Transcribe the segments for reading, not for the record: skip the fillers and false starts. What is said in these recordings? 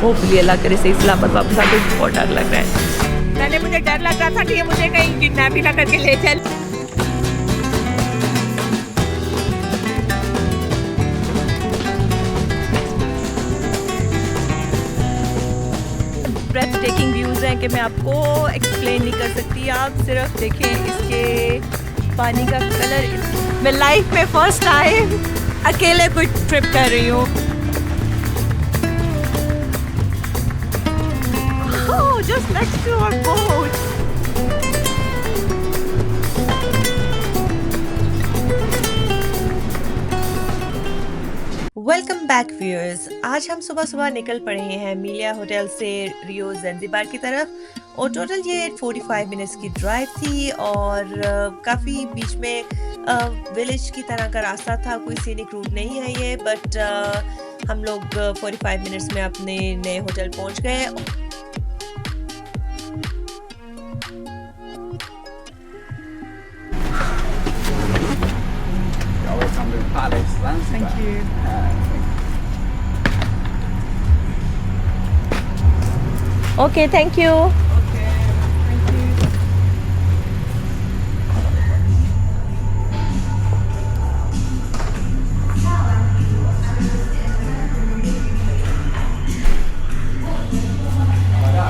Hopefully अल्लाह करे सही सलामत वापस आके। बहुत डर लग रहा है। पहले मुझे डर लग रहा था कि ये मुझे कहीं किडनैप ही ना करके ले चल। ब्रेथ टेकिंग व्यूज़ हैं कि मैं आपको एक्सप्लेन नहीं कर सकती। आप सिर्फ देखें इसके पानी का कलर। मैं लाइफ में फर्स्ट टाइम अकेले कोई ट्रिप कर रही हूँ। Oh, just next to our boat. Welcome back viewers. आज हम सुबह सुबह निकल पड़े हैं मीलिया होटल से रियो ज़ंज़िबार की तरफ और टोटल ये 45 मिनट्स की ड्राइव थी और काफ़ी बीच में विलेज की तरह का रास्ता था। कोई सीनिक रूट नहीं है ये, बट हम लोग 45 मिनट्स में अपने नए होटल पहुंच गए। Welcome to Palace Zanzibar. Thank you. Okay, thank you.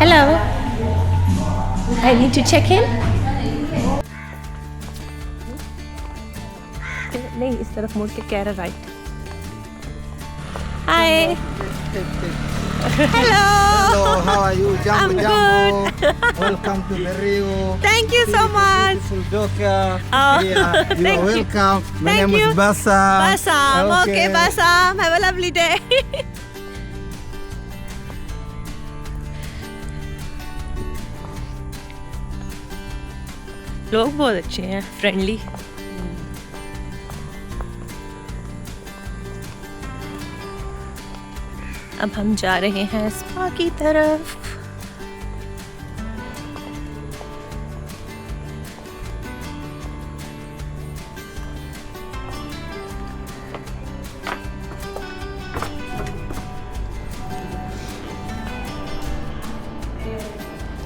Hello. I need to check in. नहीं, इस तरफ मुड़ के कह रहा right. Hi. Hello. Hello, how are you? Jambo, I'm Jambo. Welcome to the Rio. Thank you so much. Beautiful Doka. Oh, Yeah, you are thank you. welcome. My Thank name you. is Bassam. Bassam. Okay, Bassam. Have a lovely day. लोग बहुत अच्छे हैं, friendly. अब हम जा रहे हैं spa की तरफ।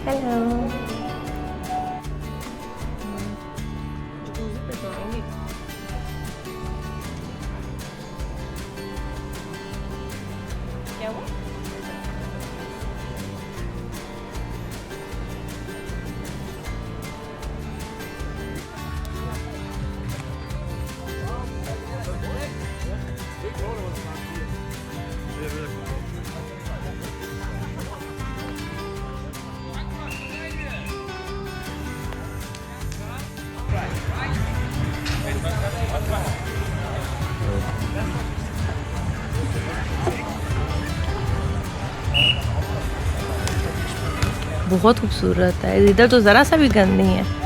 हेलो। क्या हुआ? बहुत खूबसूरत है, इधर तो ज़रा सा भी गंद नहीं है।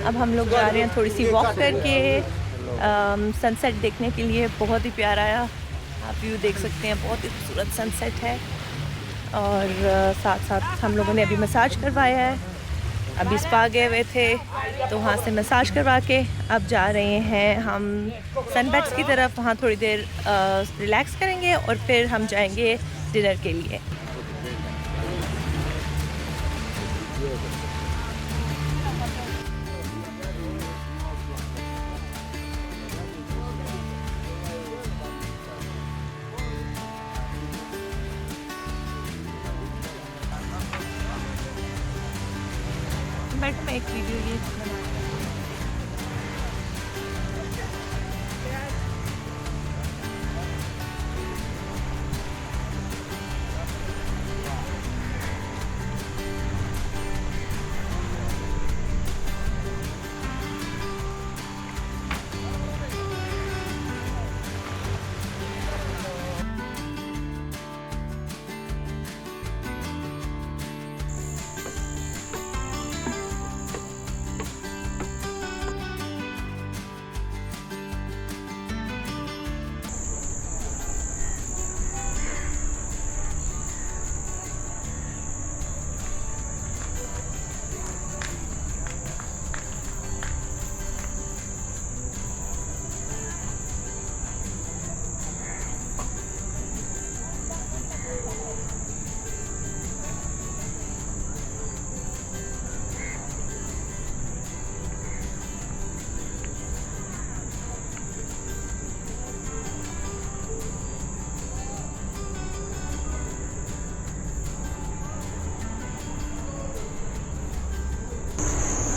अब हम लोग जा रहे हैं थोड़ी सी वॉक करके सनसेट देखने के लिए। बहुत ही प्यारा है, आप व्यू देख सकते हैं, बहुत ही खूबसूरत सनसेट है। और साथ साथ हम लोगों ने अभी मसाज करवाया है। अभी स्पा गए हुए थे तो वहाँ से मसाज करवा के अब जा रहे हैं हम सनबेड्स की तरफ। वहाँ थोड़ी देर रिलैक्स करेंगे और फिर हम जाएंगे डिनर के लिए। बैठो, मैं एक वीडियो ये बना।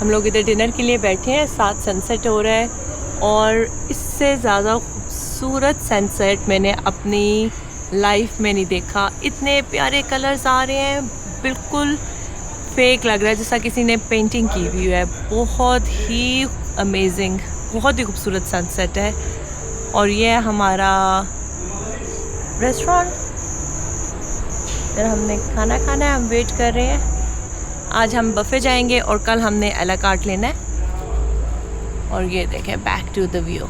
हम लोग इधर डिनर के लिए बैठे हैं, साथ सनसेट हो रहा है और इससे ज़्यादा खूबसूरत सनसेट मैंने अपनी लाइफ में नहीं देखा। इतने प्यारे कलर्स आ रहे हैं, बिल्कुल फेक लग रहा है जैसा किसी ने पेंटिंग की हुई है। बहुत ही अमेजिंग, बहुत ही खूबसूरत सनसेट है। और ये है हमारा रेस्टोरेंट, फिर हमने खाना खाना है, हम वेट कर रहे हैं। आज हम बफे जाएंगे और कल हमने अला कार्ट लेना है। और ये देखें, back to the view.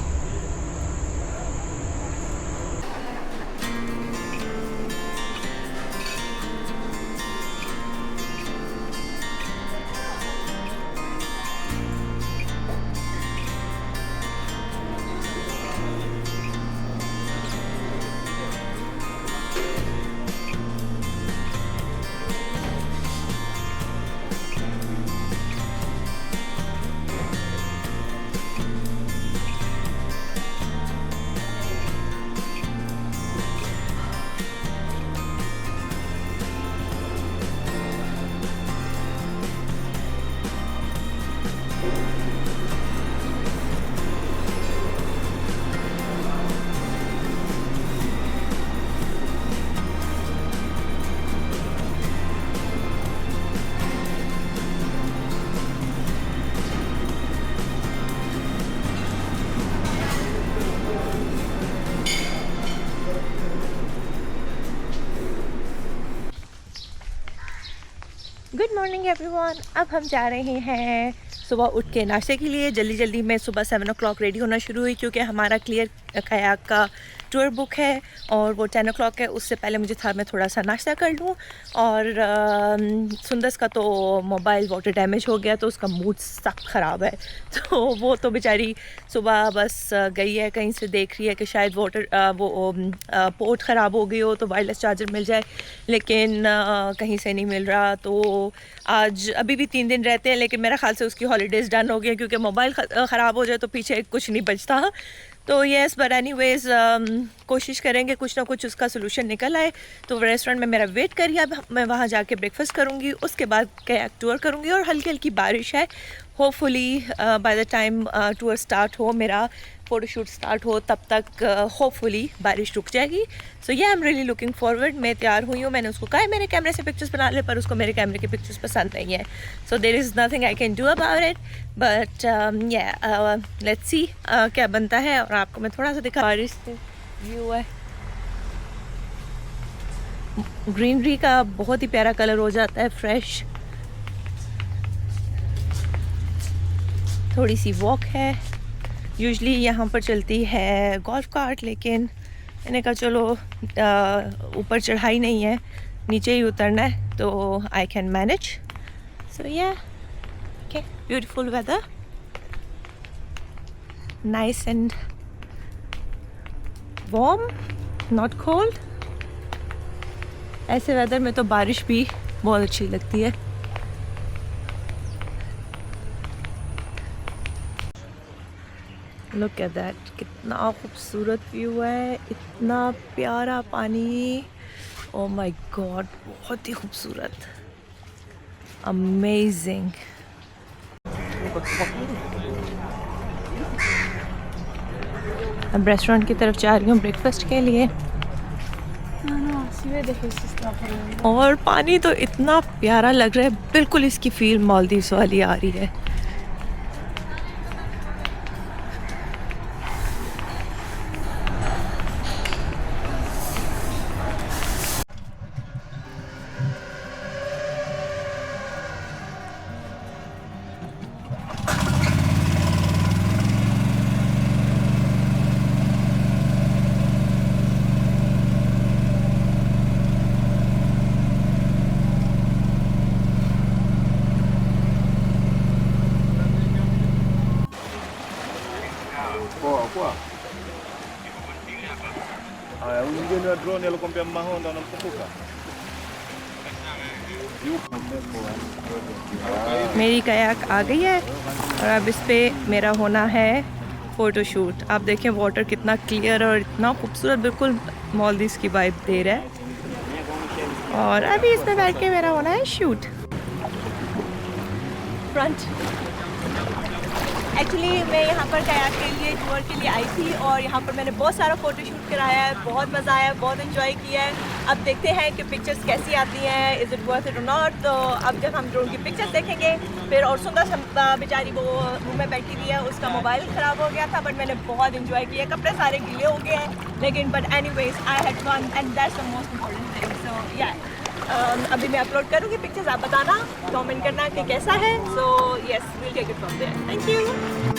Good morning everyone. अब हम जा रहे हैं सुबह उठ के नाश्ते के लिए। जल्दी जल्दी मैं सुबह 7 o'clock रेडी होना शुरू हुई क्योंकि हमारा क्लियर कयाक का टूर बुक है और वो 10 o'clock है। उससे पहले मुझे था मैं थोड़ा सा नाश्ता कर लूँ। और सुंदस का तो मोबाइल वाटर डैमेज हो गया तो उसका मूड सख्त ख़राब है। तो वो तो बेचारी सुबह बस गई है, कहीं से देख रही है कि शायद पोर्ट ख़राब हो गई हो तो वायरलेस चार्जर मिल जाए, लेकिन कहीं से नहीं मिल रहा। तो आज अभी भी 3 दिन रहते हैं, लेकिन मेरा ख्याल से उसकी हॉलीडेज़ डन हो गई क्योंकि मोबाइल ख़राब हो जाए तो पीछे कुछ नहीं बचता। तो येस, बट एनीवेज कोशिश करेंगे कुछ ना कुछ उसका सोल्यूशन निकल आए। तो रेस्टोरेंट में मेरा वेट करिए, अब मैं वहाँ जाके ब्रेकफास्ट करूँगी, उसके बाद कयाक टूर करूँगी। और हल्की हल्की बारिश है, hopefully by the time tour start हो, मेरा फ़ोटोशूट स्टार्ट हो, तब तक होपफुली बारिश रुक जाएगी। सो ये I am really looking forward. मैं तैयार हुई हूँ, मैंने उसको कहा है मेरे कैमरे से पिक्चर्स बना ले, पर उसको मेरे कैमरे के पिक्चर्स पसंद नहीं है। So there is nothing I can do about it, but let's see क्या बनता है। और आपको मैं थोड़ा सा दिखा, बारिश से व्यू है, ग्रीनरी का बहुत ही प्यारा कलर हो जाता है, फ्रेश। थोड़ी सी वॉक है, यूजली यहाँ पर चलती है गोल्फ कार्ट, लेकिन मैंने कहा चलो ऊपर चढ़ाई नहीं है, नीचे ही उतरना है, तो I can manage. So yeah okay, beautiful weather, nice and warm, not cold. ऐसे वेदर में तो बारिश भी बहुत अच्छी लगती है। लुक एट दैट, कितना खूबसूरत व्यू है, इतना प्यारा पानी, ओह माय गॉड, बहुत ही खूबसूरत, अमेजिंग। अब रेस्टोरेंट की तरफ जा रही हूँ ब्रेकफास्ट के लिए। और पानी तो इतना प्यारा लग रहा है, बिल्कुल इसकी फील मालदीव्स वाली आ रही है। Haya, huyu mgeni wa drone alikwambia Mahonda unamkumbuka? मेरी कयाक आ गई है और अब इस पे मेरा होना है फ़ोटोशूट। आप देखें वाटर कितना क्लियर और इतना खूबसूरत, बिल्कुल मालदीव्स की वाइब दे रहा है। और अभी इसमें बैठ के मेरा होना है शूट। फ्रंट एक्चुअली मैं यहाँ पर कयाक के लिए टूर के लिए आई थी और यहाँ पर मैंने बहुत सारा फ़ोटो शूट कराया है, बहुत मज़ा आया, बहुत इन्जॉय किया है। अब देखते हैं कि पिक्चर्स कैसी आती हैं, इज़ इट वर्थ इट और नॉट। तो अब जब हम ड्रोन की पिक्चर्स देखेंगे फिर। और सुंदर बेचारी वो रूम में बैठी हुई है, उसका मोबाइल ख़राब हो गया था, बट मैंने बहुत इन्जॉय किया। कपड़े सारे गीले हो गए हैं लेकिन but anyways I had fun and that's the most important thing. So yeah अभी मैं अपलोड करूँगी पिक्चर्स, आप बताना, कमेंट करना कि कैसा है। So yes, will take it from there. Thank you.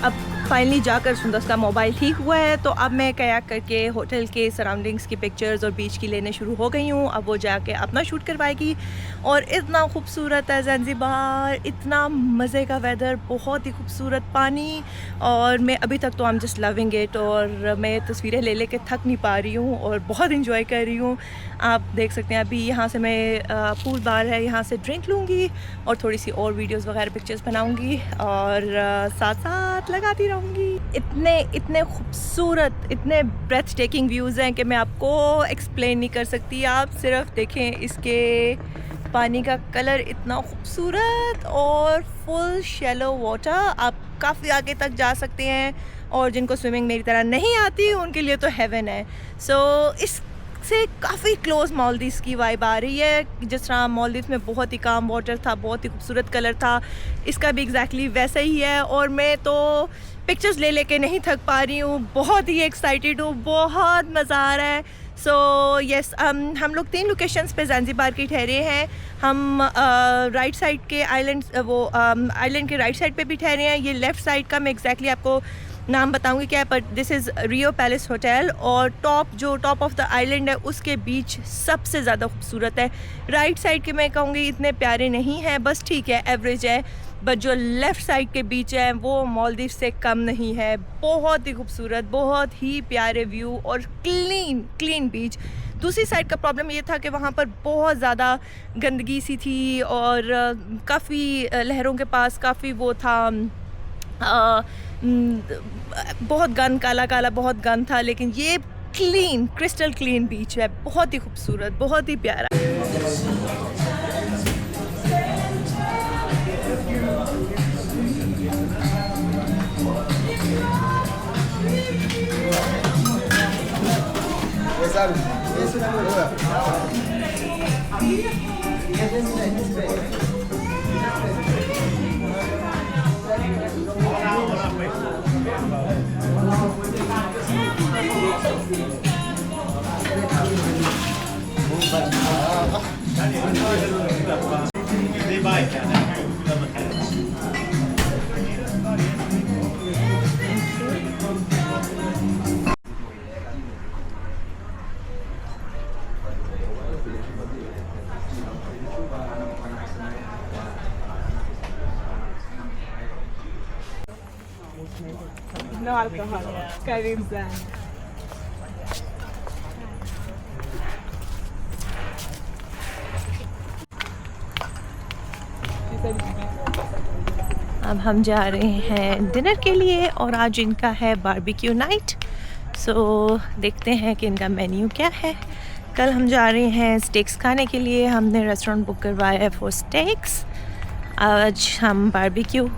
अब फाइनली जाकर सुंदर का मोबाइल ठीक हुआ है, तो अब मैं कयाक करके होटल के सराउंडिंग्स की पिक्चर्स और बीच की लेने शुरू हो गई हूँ। अब वो जाके अपना शूट करवाएगी। और इतना खूबसूरत है ज़ंज़िबार, इतना मज़े का वेदर, बहुत ही खूबसूरत पानी। और मैं अभी तक तो I am just loving it. और मैं तस्वीरें ले लेके थक नहीं पा रही हूँ और बहुत इंजॉय कर रही हूँ। आप देख सकते हैं अभी यहाँ से मैं पूल बार है, यहाँ से ड्रिंक लूँगी और थोड़ी सी और वीडियोस वगैरह पिक्चर्स बनाऊँगी और साथ साथ लगाती रहूँगी। इतने खूबसूरत, इतने ब्रेथ टेकिंग व्यूज़ हैं कि मैं आपको एक्सप्लेन नहीं कर सकती। आप सिर्फ देखें, इसके पानी का कलर इतना खूबसूरत और फुल शैलो वाटर। आप काफ़ी आगे तक जा सकते हैं और जिनको स्विमिंग मेरी तरह नहीं आती उनके लिए तो हेवन है। सो इससे काफ़ी क्लोज मालदीव्स की वाइब आ रही है। जिस तरह मालदीव्स में बहुत ही काम वाटर था, बहुत ही खूबसूरत कलर था, इसका भी एग्जैक्टली वैसा ही है। और मैं तो पिक्चर्स ले लेके नहीं थक पा रही हूँ, बहुत ही एक्साइटेड हूँ, बहुत मज़ा आ रहा है। सो यस, हम लोग 3 लोकेशंस पे ज़ंज़िबार की ठहरे हैं। हम राइट साइड के आइलैंड के राइट साइड पे भी ठहरे हैं। ये लेफ़्ट साइड का मैं एग्जैक्टली आपको नाम बताऊंगी क्या है, पर this is Rio palace hotel. और टॉप ऑफ द आइलैंड है, उसके बीच सबसे ज़्यादा खूबसूरत है। राइट साइड के मैं कहूँगी इतने प्यारे नहीं हैं, बस ठीक है, एवरेज है। बट जो लेफ़्ट साइड के बीच है वो मालदीव से कम नहीं है, बहुत ही खूबसूरत, बहुत ही प्यारे व्यू और क्लीन बीच। दूसरी साइड का प्रॉब्लम ये था कि वहाँ पर बहुत ज़्यादा गंदगी सी थी और काफ़ी लहरों के पास काफ़ी वो था, बहुत गंद, काला बहुत गंद था। लेकिन ये क्रिस्टल क्लीन बीच है, बहुत ही खूबसूरत, बहुत ही प्यारा। No alcohol. Karim Zan. अब हम जा रहे हैं डिनर के लिए और आज इनका है बारबेक्यू नाइट। सो देखते हैं कि इनका मेन्यू क्या है। कल हम जा रहे हैं स्टेक्स खाने के लिए, हमने रेस्टोरेंट बुक करवाया है फॉर स्टेक्स। आज हम बारबेक्यू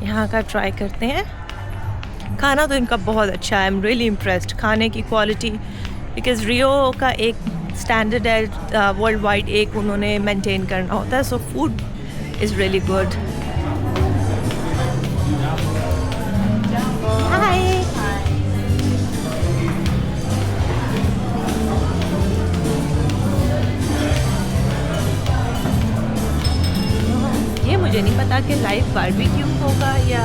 यहाँ का ट्राई करते हैं। खाना तो इनका बहुत अच्छा है, आई एम रियली इम्प्रेस्ड खाने की क्वालिटी, बिकॉज़ रियो का एक स्टैंडर्ड है वर्ल्ड वाइड, एक उन्होंने मेंटेन करना होता है। So food is really good. Hi, पता कि लाइव बारबेक्यू होगा या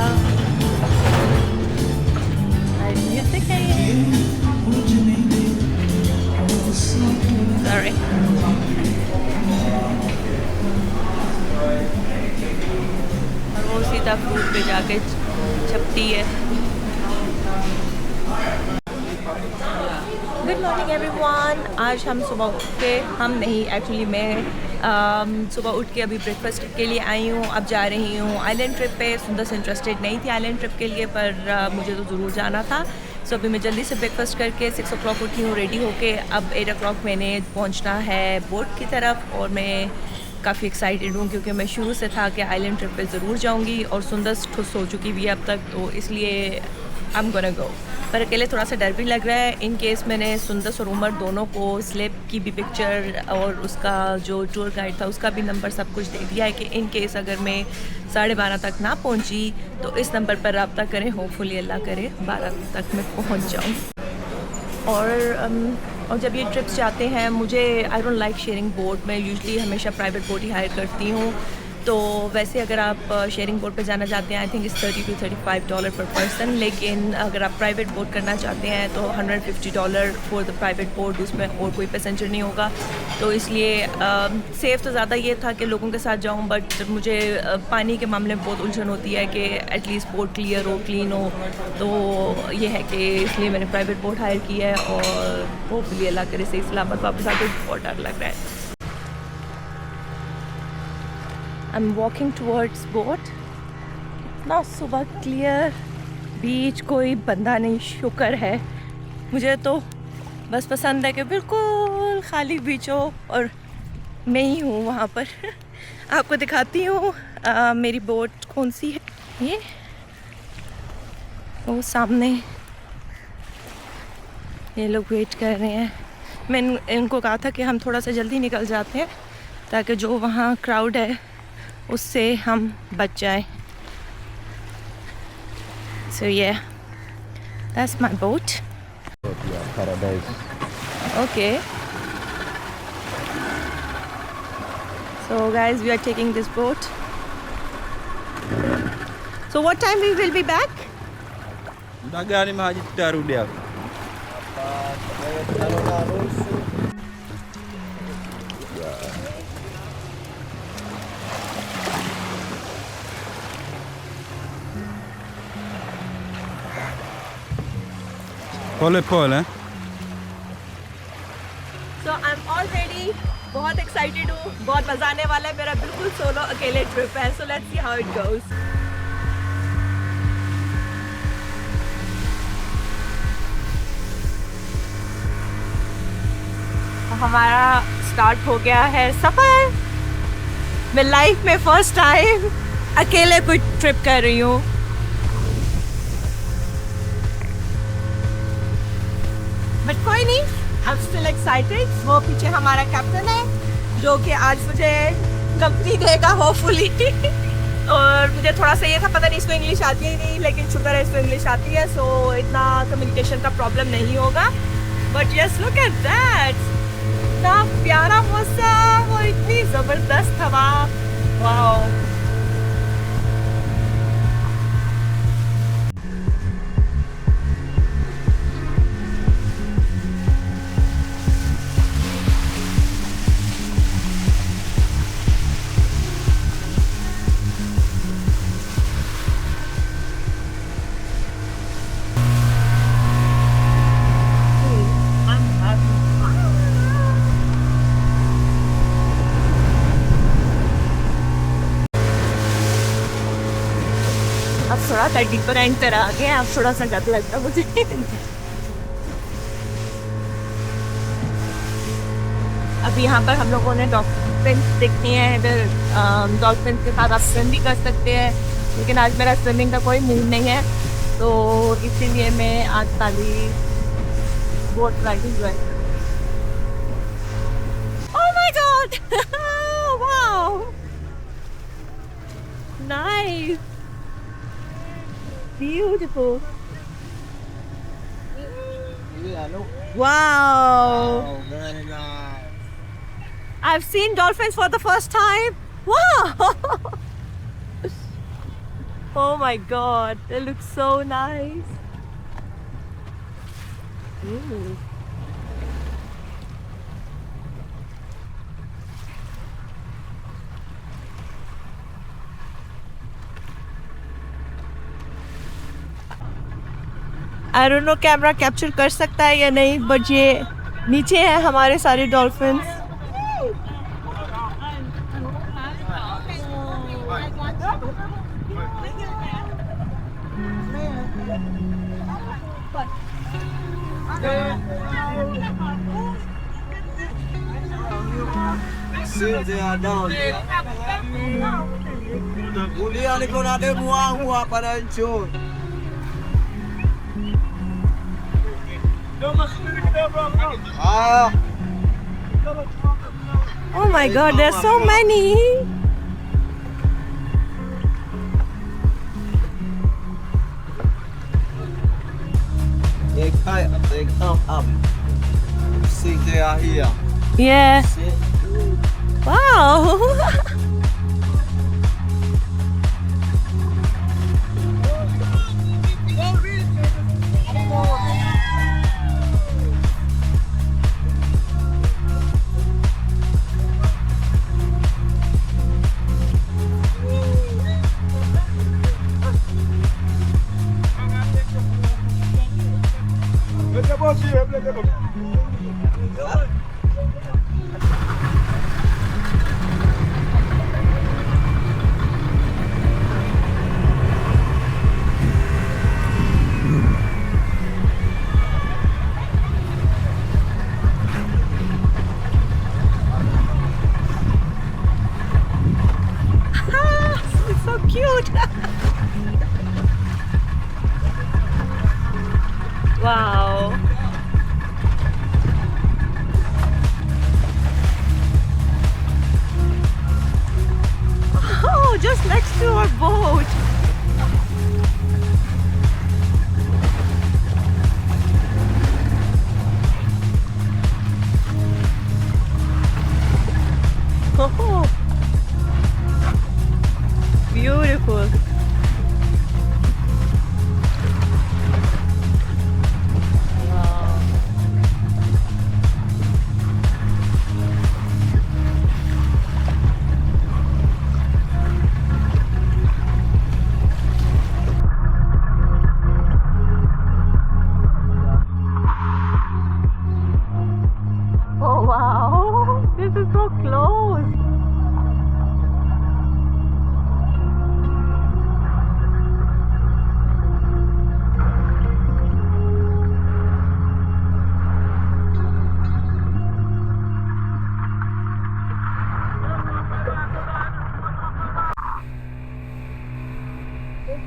लाइव म्यूजिक है ये। Sorry. और वो सीधा फूड पे जाके छपती है। Good morning everyone. आज हम सुबह उठ के एक्चुअली मैं सुबह उठ के अभी ब्रेकफास्ट के लिए आई हूँ। अब जा रही हूँ आइलैंड ट्रिप पे। सुंदर से इंटरेस्टेड नहीं थी आइलैंड ट्रिप के लिए, पर मुझे तो ज़रूर जाना था। सो अभी मैं जल्दी से ब्रेकफास्ट करके 6 o'clock उठी हूँ रेडी होके। अब 8 o'clock मैंने पहुँचना है बोट की तरफ और मैं काफ़ी एक्साइटेड हूँ क्योंकि मैं शुरू से था कि आइलैंड ट्रिप पे ज़रूर जाऊँगी और सुंदर ठुस हो चुकी भी है अब तक, तो इसलिए आई एम गोना गो। पर अकेले थोड़ा सा डर भी लग रहा है इन केस। मैंने सुंदर और उमर दोनों को स्लिप की भी पिक्चर और उसका जो टूर गाइड था उसका भी नंबर सब कुछ दे दिया है कि इन केस अगर मैं 12:30 तक ना पहुंची तो इस नंबर पर रब्ता करें। होपफुली अल्लाह करे 12 तक मैं पहुंच जाऊं। और जब ये ट्रिप्स जाते हैं, मुझे I don't like sharing boat. मैं यूजुअली हमेशा प्राइवेट बोट ही हायर करती हूँ। तो वैसे अगर आप शेयरिंग बोट पे जाना चाहते हैं आई थिंक इस $30 to $35 पर पर्सन, लेकिन अगर आप प्राइवेट बोट करना चाहते हैं तो $150 फॉर द प्राइवेट बोट, उसमें और कोई पैसेंजर नहीं होगा। तो इसलिए सेफ़ तो ज़्यादा ये था कि लोगों के साथ जाऊं, बट मुझे पानी के मामले में बहुत उलझन होती है कि एटलीस्ट बोट क्लियर हो, क्लीन हो। तो ये है कि इसलिए मैंने प्राइवेट बोट हायर की है और होपफुली अल्लाह करे सही सलामत वापस आके बहुत डर लग रहा है। I'm walking towards boat। इतना सुबह क्लियर बीच, कोई बंदा नहीं, शुक्र है। मुझे तो बस पसंद है कि बिल्कुल खाली बीच हो और मैं ही हूँ वहाँ पर। आपको दिखाती हूँ मेरी बोट कौन सी है। ये वो सामने ये लोग वेट कर रहे हैं। मैं इनको कहा था कि हम थोड़ा सा जल्दी निकल जाते हैं ताकि जो वहाँ क्राउड है उससे हम बच जाएं। So yeah, that's my boat. Yeah, paradise. Okay. So guys, we are taking this boat. So what time we will be back? Muda gani maji tutarudi hapa? Pole pole. So I'm all ready. बहुत excited हूँ, बहुत मजा आने वाला है। मेरा बिल्कुल solo अकेले ट्रिप है। So let's see how it goes. हमारा स्टार्ट हो गया है सफर। मैं लाइफ में फर्स्ट टाइम अकेले कोई ट्रिप कर रही हूँ। बट कोई नहीं, आई एम स्टिल एक्साइटेड। वो पीछे हमारा कैप्टन है जो कि आज मुझे कंपनी देगा होपफुली। और मुझे थोड़ा सा ये था, पता नहीं इसको इंग्लिश आती है नहीं, लेकिन शुक्र है इसको इंग्लिश आती है, सो इतना कम्युनिकेशन का प्रॉब्लम नहीं होगा। But yes, look at that, इतना प्यारा मौसम और इतनी ज़बरदस्त हवा। वाओ। अब थोड़ा सा डीपर एंड पर आ गए, अब थोड़ा सा डर लगता है मुझे। अब यहाँ पर हम लोगों ने डॉल्फिन देखनी है। इधर डॉल्फिन के साथ आप स्विम भी कर सकते हैं, लेकिन आज मेरा स्विमिंग का कोई मूड नहीं है, तो इसीलिए मैं आज खाली बोट राइडिंग जो है। Oh my God, wow, nice, beautiful. Wow. Very nice. I've seen dolphins for the first time. Wow. Oh my god, they look so nice. Ooh. I don't know camera capture कर सकता है या नहीं, but ये नीचे है हमारे सारे dolphins. Kuliah ni kau nak ada buah-buah pada hancur. Ah, Oh my god, there's so many. they come up. See, they are here. Yeah. See? Wow. It's so cute. Wow. Oh, just next to our boat. Oh, beautiful. Wow. Oh wow, this is so close.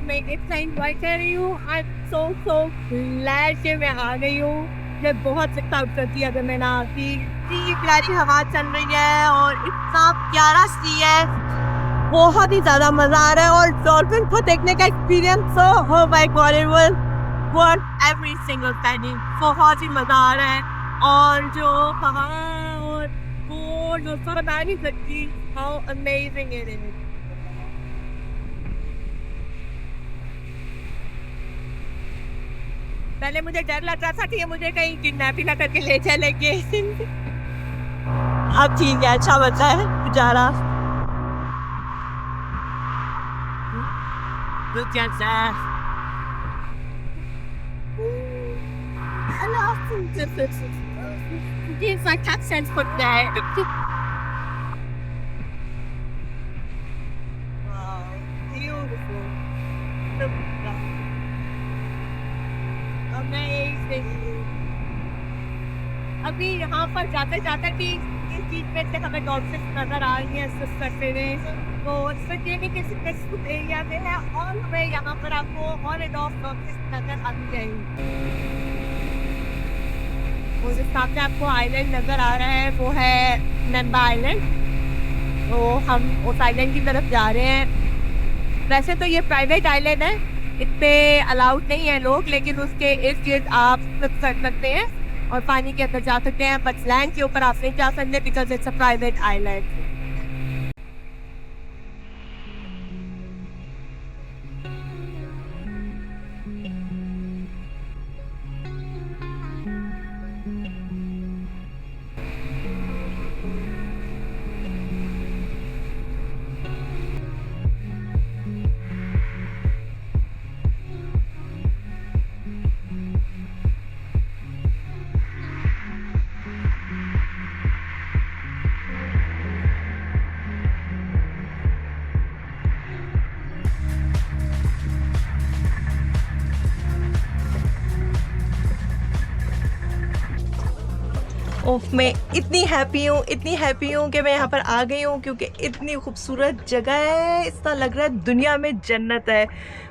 मैं इतना enjoy कर रही हूँ. I am so glad कि मैं आ गई हूँ. मैं बहुत एक्साइट करती अगर मैं ना आती. इतनी प्यारी हवा चल रही है और इतना प्यारा सी है. बहुत ही ज़्यादा मज़ा आ रहा है और डॉल्फिन को देखने का एक्सपीरियंस हो my God, it was worth every single penny. बहुत ही मज़ा आ रहा है और जो हवा और वो जो बता नहीं सकती हाउ अमेजिंग इट इज. पहले मुझे डर लग रहा था कि ये मुझे कहीं किडनैप ही ना करके ले चलेंगे. अब ठीक है, अच्छा बचा है बेचारा. Look at that. It's like accents for that. Wow, beautiful. Amazing. अभी यहाँ पर जाते जाते भी इस चीज में से हमें डॉल्फिन नजर आ रही है स्विम करते हुए. तो स्विमिंग किसी पेसिफिक एरिया में है और हमें यहाँ पर आपको ऑन एंड ऑफ डॉल्फिन नजर आती जाएगी. वो जिस सामने आपको आइलैंड नजर आ रहा है वो है मेम्बा आइलैंड. तो हम उस आइलैंड की तरफ जा रहे हैं. वैसे तो ये प्राइवेट आइलैंड है, इस पे अलाउड नहीं है लोग, लेकिन उसके इर्द गिर्द आप स्विम कर सकते हैं और पानी के अंदर जा सकते हैं. बट लैंड के ऊपर आप नहीं जा सकते because it's a private island. ओफ, मैं इतनी हैप्पी हूँ कि मैं यहाँ पर आ गई हूँ, क्योंकि इतनी खूबसूरत जगह है, इतना लग रहा है दुनिया में जन्नत है।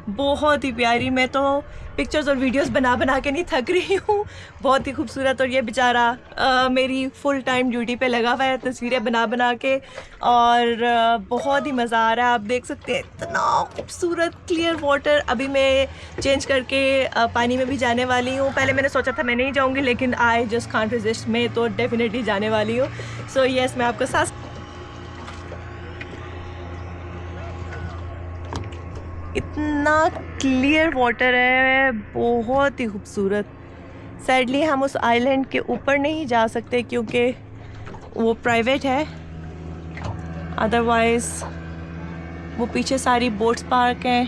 बहुत ही प्यारी। मैं तो पिक्चर्स और वीडियोस बना बना के नहीं थक रही हूँ, बहुत ही खूबसूरत। और ये बेचारा मेरी फुल टाइम ड्यूटी पे लगा हुआ है तस्वीरें बना बना के, और बहुत ही मज़ा आ रहा है। आप देख सकते हैं इतना खूबसूरत क्लियर वाटर। अभी मैं चेंज करके पानी में भी जाने वाली हूँ। पहले मैंने सोचा था मैं नहीं जाऊँगी, लेकिन आई जस्ट कांट रेजिस्ट, मैं तो डेफिनेटली जाने वाली हूँ। सो यस, मैं आपको साथ इतना क्लियर वाटर है, बहुत ही खूबसूरत। सैडली हम उस आइलैंड के ऊपर नहीं जा सकते क्योंकि वो प्राइवेट है, अदरवाइज वो पीछे सारी बोट्स पार्क हैं।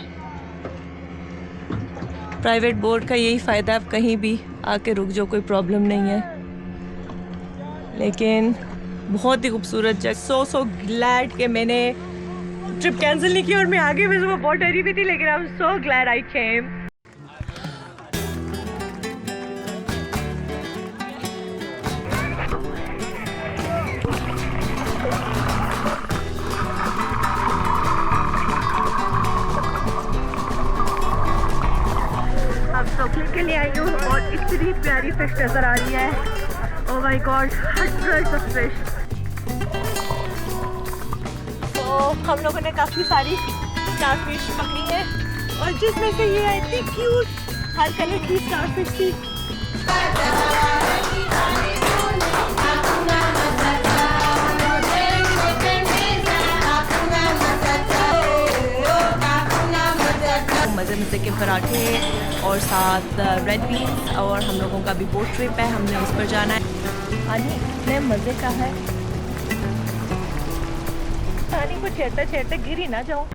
प्राइवेट बोट का यही फ़ायदा, आप कहीं भी आके रुक जाओ, कोई प्रॉब्लम नहीं है। लेकिन बहुत ही खूबसूरत जगह। सो ग्लैड कि मैंने ट्रिप कैंसिल नहीं की और मैं आगे भी सुबह बहुत डरी भी थी, लेकिन I am so glad I केम। अब स्नॉर्कलिंग के लिए आई हूँ और इतनी प्यारी फिश नजर आ रही है। Oh my God, hundreds of fish. तो हम लोगों ने काफ़ी सारी स्टारफिश पकड़ी है, और जिसमें से ये है इतनी क्यूट हर कलर की स्टारफिश थी। मज़े के पराठे और साथ रेड बीन्स, और हम लोगों का भी बोट ट्रिप है, हमने उस पर जाना है। पानी इतने मज़े का है, पानी को छेड़ते छेड़ते गिर ही ना जाऊँ।